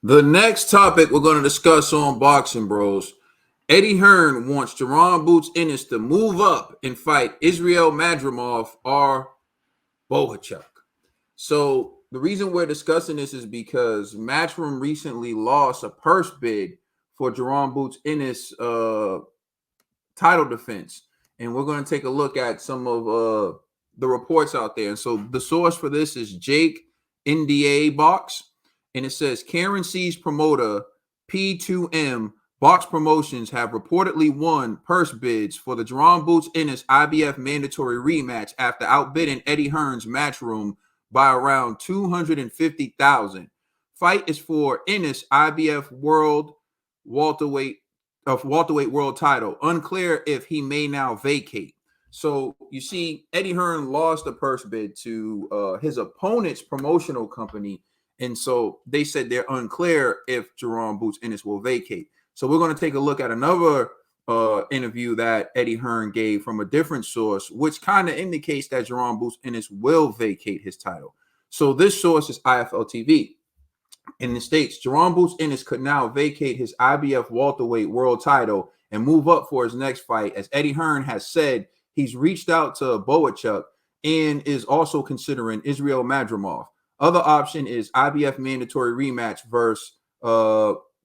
The next topic we're going to discuss on Boxing Bros. Eddie Hearn wants Jerron Boots Ennis to move up and fight Israil Madrimov or Bohachuk. So the reason we're discussing this is because Matchroom recently lost a purse bid for Jerron Boots Ennis title defense, and we're going to take a look at some of the reports out there. And so the source for this is Jake NDA Box, and it says Karen C's promoter P2M Box Promotions have reportedly won purse bids for the Jerron Boots Ennis IBF mandatory rematch after outbidding Eddie Hearn's Matchroom by around 250,000. Fight is for Ennis IBF World welterweight world title. Unclear if he may now vacate. So you see, Eddie Hearn lost the purse bid to his opponent's promotional company, and so they said they're unclear if Jerron Boots Ennis will vacate. So we're going to take a look at another interview that Eddie Hearn gave from a different source, which kind of indicates that Jerron Boots Ennis will vacate his title. So this source is IFL TV. In the States, Jerron Boots Ennis could now vacate his IBF welterweight world title and move up for his next fight, as Eddie Hearn has said he's reached out to Bohachuk and is also considering Israil Madrimov. Other option is IBF mandatory rematch versus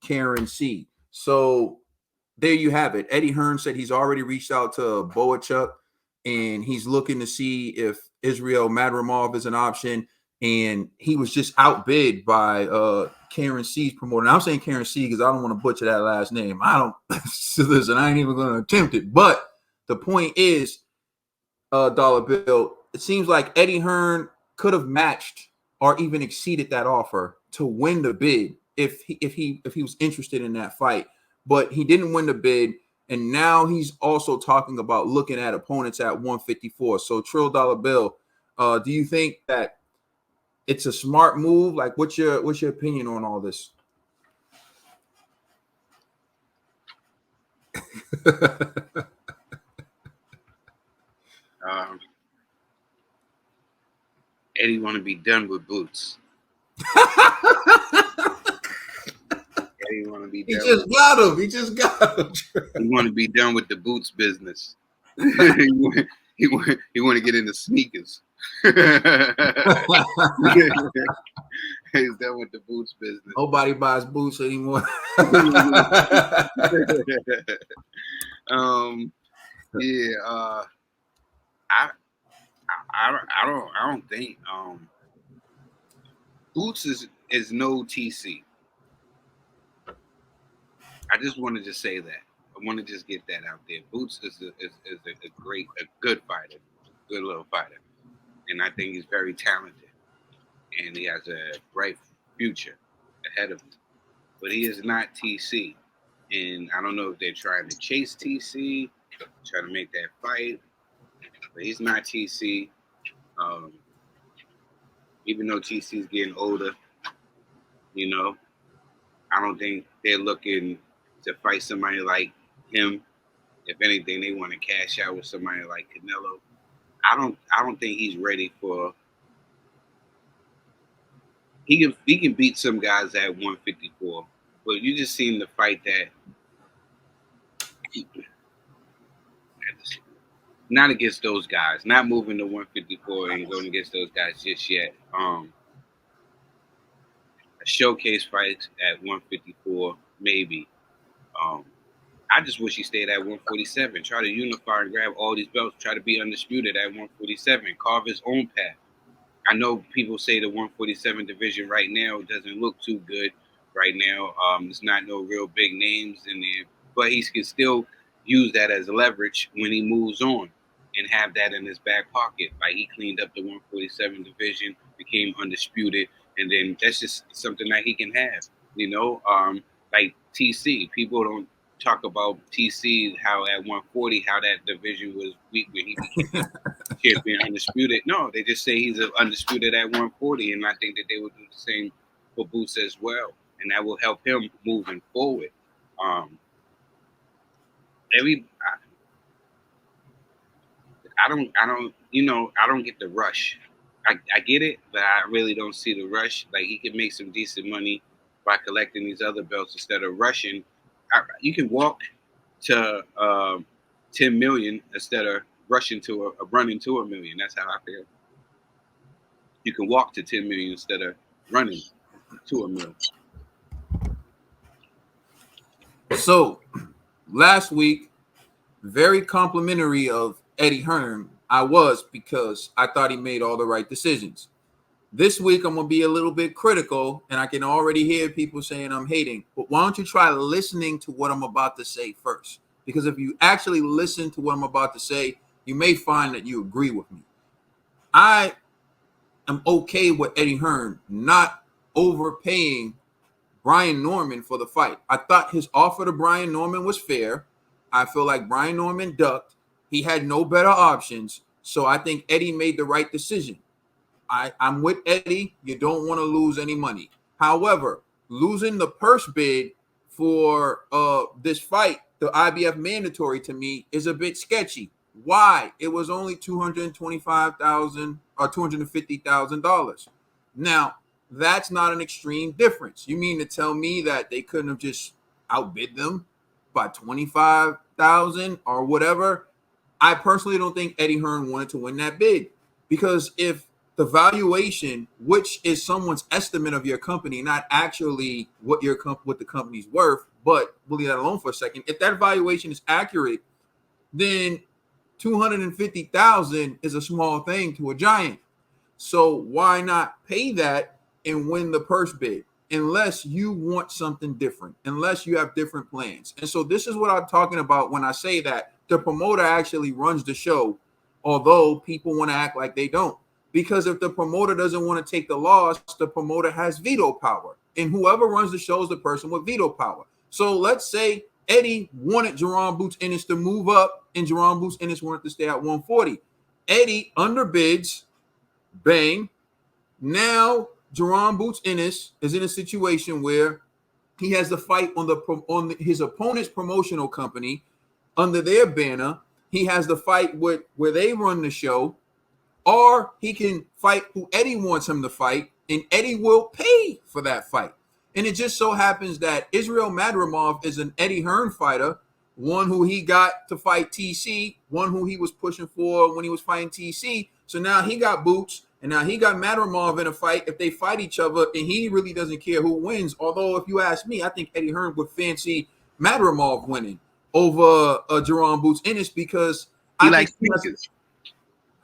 Karen C. So there you have it. Eddie Hearn said he's already reached out to Bohachuk and he's looking to see if Israil Madrimov is an option. And he was just outbid by Karen C's promoter. And I'm saying Karen C because I don't want to butcher that last name. I don't. So listen, I ain't even going to attempt it. But the point is, Dollar Bill, it seems like Eddie Hearn could have matched or even exceeded that offer to win the bid if he was interested in that fight. But he didn't win the bid. And now he's also talking about looking at opponents at 154. So Trill Dollar Bill, do you think that it's a smart move? Like, what's your opinion on all this? Eddie want to be done with Boots. Eddie want to be done. He just got him. He want to be done with the Boots business. he want to get into sneakers. He's done with the Boots business. Nobody buys boots anymore. Yeah. I don't think Boots is no TC. I just wanted to say that. I want to just get that out there. Boots is a good fighter, good little fighter, and I think he's very talented, and he has a bright future ahead of him. But he is not TC, and I don't know if they're trying to chase TC, trying to make that fight, but he's not TC. Even though TC's getting older, I don't think they're looking to fight somebody like him. If anything, they want to cash out with somebody like Canelo. I don't think he's ready for. He can beat some guys at 154, but you just seen the fight that. Not against those guys. Not moving to 154 and going against those guys just yet. A showcase fight at 154, maybe. I just wish he stayed at 147. Try to unify and grab all these belts. Try to be undisputed at 147. Carve his own path. I know people say the 147 division right now doesn't look too good right now. There's not no real big names in there, but he can still use that as leverage when he moves on and have that in his back pocket. Like, he cleaned up the 147 division, became undisputed, and then that's just something that he can have. Like TC, people don't talk about TC, how at 140, how that division was weak when he became champion undisputed. No, they just say he's undisputed at 140, and I think that they will do the same for Boots as well, and that will help him moving forward. I don't get the rush. I get it, but I really don't see the rush. Like, he could make some decent money by collecting these other belts instead of rushing. You can walk to 10 million instead of rushing to running to a million. That's how I feel. You can walk to 10 million instead of running to a million. So last week, very complimentary of Eddie Hearn, I was, because I thought he made all the right decisions. This week, I'm going to be a little bit critical, and I can already hear people saying I'm hating. But why don't you try listening to what I'm about to say first? Because if you actually listen to what I'm about to say, you may find that you agree with me. I am okay with Eddie Hearn not overpaying Brian Norman for the fight. I thought his offer to Brian Norman was fair. I feel like Brian Norman ducked. He had no better options. So I think Eddie made the right decision. I'm with Eddie. You don't want to lose any money. However, losing the purse bid for this fight, the IBF mandatory, to me is a bit sketchy. Why? It was only $225,000 or $250,000. Now, that's not an extreme difference. You mean to tell me that they couldn't have just outbid them by 25,000 or whatever? I personally don't think Eddie Hearn wanted to win that bid, because if the valuation, which is someone's estimate of your company, not actually what the company's worth, but we'll leave that alone for a second. If that valuation is accurate, then 250,000 is a small thing to a giant. So why not pay that and win the purse bid? Unless you want something different, unless you have different plans. And so this is what I'm talking about when I say that the promoter actually runs the show, although people want to act like they don't. Because if the promoter doesn't want to take the loss, the promoter has veto power. And whoever runs the show is the person with veto power. So let's say Eddie wanted Jerome Boots Ennis to move up, and Jerome Boots Ennis wanted to stay at 140. Eddie underbids, bang. Now Jerome Boots Ennis is in a situation where he has the fight on his opponent's promotional company under their banner. He has the fight where they run the show. Or he can fight who Eddie wants him to fight, and Eddie will pay for that fight. And it just so happens that Israil Madrimov is an Eddie Hearn fighter, one who he got to fight TC, one who he was pushing for when he was fighting TC. So now he got Boots, and now he got Madrimov in a fight if they fight each other, and he really doesn't care who wins. Although, if you ask me, I think Eddie Hearn would fancy Madrimov winning over Jerome Boots Ennis, because he likes sneakers.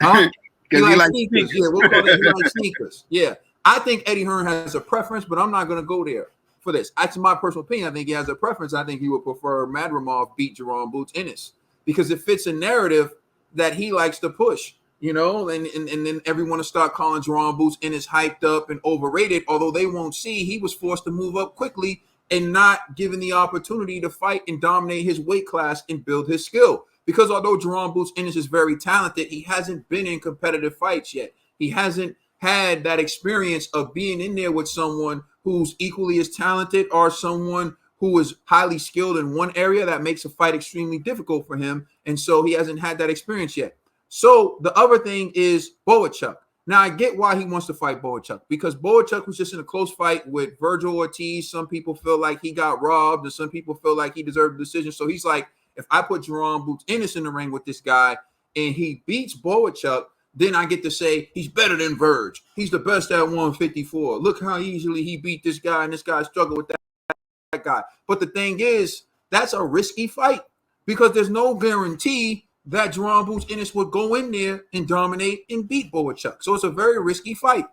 Huh? He likes sneakers. Yeah, we'll call it he likes sneakers. Yeah. I think Eddie Hearn has a preference, but I'm not going to go there for this. That's my personal opinion. I think he has a preference. I think he would prefer Madrimov beat Jerome Boots Ennis, because it fits a narrative that he likes to push, and then everyone will start calling Jerome Boots Ennis hyped up and overrated, although they won't see he was forced to move up quickly and not given the opportunity to fight and dominate his weight class and build his skill. Because although Jerome Boots Ennis is very talented, he hasn't been in competitive fights yet. He hasn't had that experience of being in there with someone who's equally as talented, or someone who is highly skilled in one area that makes a fight extremely difficult for him. And so he hasn't had that experience yet. So the other thing is Bohachuk. Now, I get why he wants to fight Bohachuk, because Bohachuk was just in a close fight with Virgil Ortiz. Some people feel like he got robbed, and some people feel like he deserved the decision. So he's like, if I put Jerome Boots Ennis in the ring with this guy and he beats Bohachuk, then I get to say he's better than Verge. He's the best at 154. Look how easily he beat this guy, and this guy struggled with that guy. But the thing is, that's a risky fight, because there's no guarantee that Jerome Boots Ennis would go in there and dominate and beat Bohachuk. So it's a very risky fight.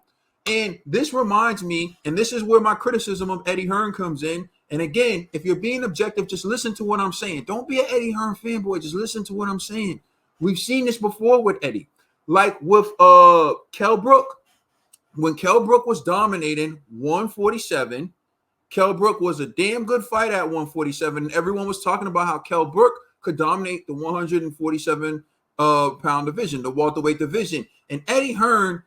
And this reminds me, and this is where my criticism of Eddie Hearn comes in. And again, if you're being objective, just listen to what I'm saying. Don't be an Eddie Hearn fanboy. Just listen to what I'm saying. We've seen this before with Eddie. Like with Kell Brook. When Kell Brook was dominating 147, Kell Brook was a damn good fight at 147. And everyone was talking about how Kell Brook could dominate the 147 pound division, the welterweight division. And Eddie Hearn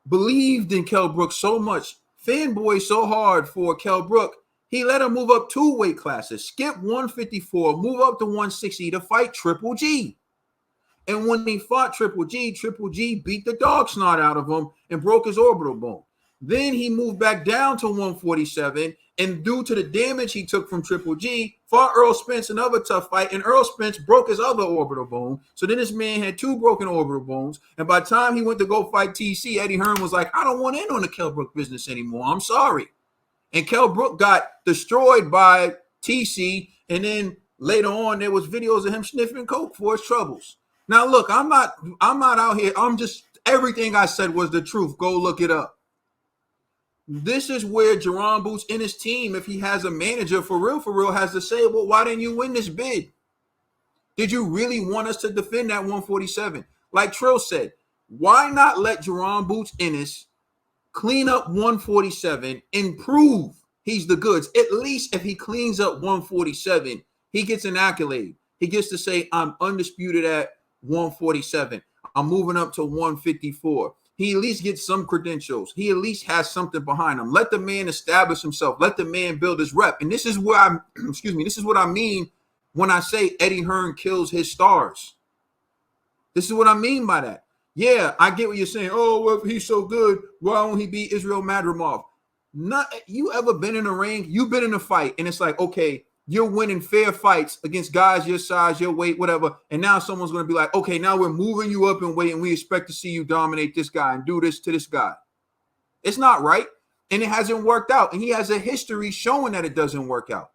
believed in Kell Brook so much, fanboy so hard for Kell Brook, he let him move up 2 weight classes, skip 154, move up to 160 to fight Triple G. And when he fought Triple G beat the dog snot out of him and broke his orbital bone. Then he moved back down to 147 And due to the damage he took from Triple G, fought Earl Spence another tough fight, and Earl Spence broke his other orbital bone. So then this man had 2 broken orbital bones. And by the time he went to go fight TC, Eddie Hearn was like, I don't want in on the Kell Brook business anymore. I'm sorry. And Kell Brook got destroyed by TC. And then later on, there was videos of him sniffing coke for his troubles. Now, look, I'm not out here. I'm just, everything I said was the truth. Go look it up. This is where Jerron Boots in his team, if he has a manager for real, has to say, well, why didn't you win this bid? Did you really want us to defend that 147? Like Trill said, why not let Jerron Boots Ennis clean up 147 and prove he's the goods? At least if he cleans up 147, he gets an accolade. He gets to say, I'm undisputed at 147. I'm moving up to 154. He at least gets some credentials. He at least has something behind him. Let the man establish himself. Let the man build his rep. And this is where I'm, this is what I mean when I say Eddie Hearn kills his stars. This is what I mean by that. Yeah, I get what you're saying. Oh, well, if he's so good, why won't he beat Israil Madrimov? Not you ever been in a ring? You've been in a fight, and it's like, okay, you're winning fair fights against guys your size, your weight, whatever. And now someone's going to be like, okay, now we're moving you up in weight and we expect to see you dominate this guy and do this to this guy. It's not right. And it hasn't worked out. And he has a history showing that it doesn't work out.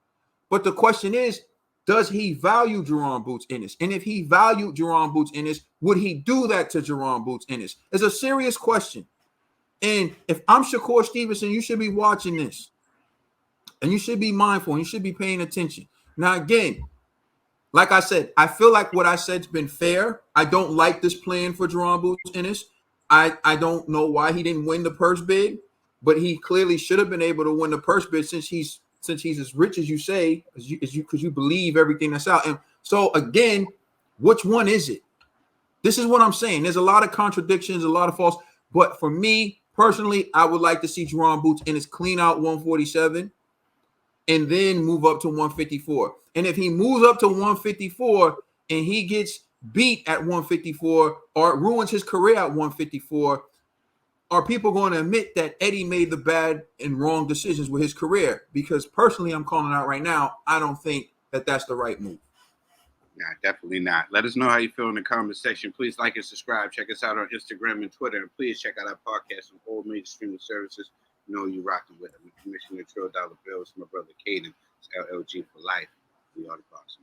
But the question is, does he value Jerron Boots Ennis? And if he valued Jerron Boots Ennis, would he do that to Jerron Boots Ennis? It's a serious question. And if I'm Shakur Stevenson, you should be watching this. And you should be mindful and you should be paying attention. Now, again, like I said, I feel like what I said's been fair. I don't like this plan for Jerron Boots Ennis. I don't know why he didn't win the purse bid, but he clearly should have been able to win the purse bid since he's as rich as you say, because you believe everything that's out. And so again, which one is it? This is what I'm saying. There's a lot of contradictions, a lot of false. But for me personally, I would like to see Jerron Boots Ennis clean out 147. And then move up to 154. And if he moves up to 154 and he gets beat at 154 or ruins his career at 154, are people going to admit that Eddie made the bad and wrong decisions with his career? Because personally, I'm calling out right now, I don't think that that's the right move. Nah, definitely not. Let us know how you feel in the comment section. Please like and subscribe. Check us out on Instagram and Twitter. And please check out our podcast on all major streaming services. You know you rocking with them. Commissioner Trill Dollar Bills, my brother Caden. It's LLG for life. We are the Boxing.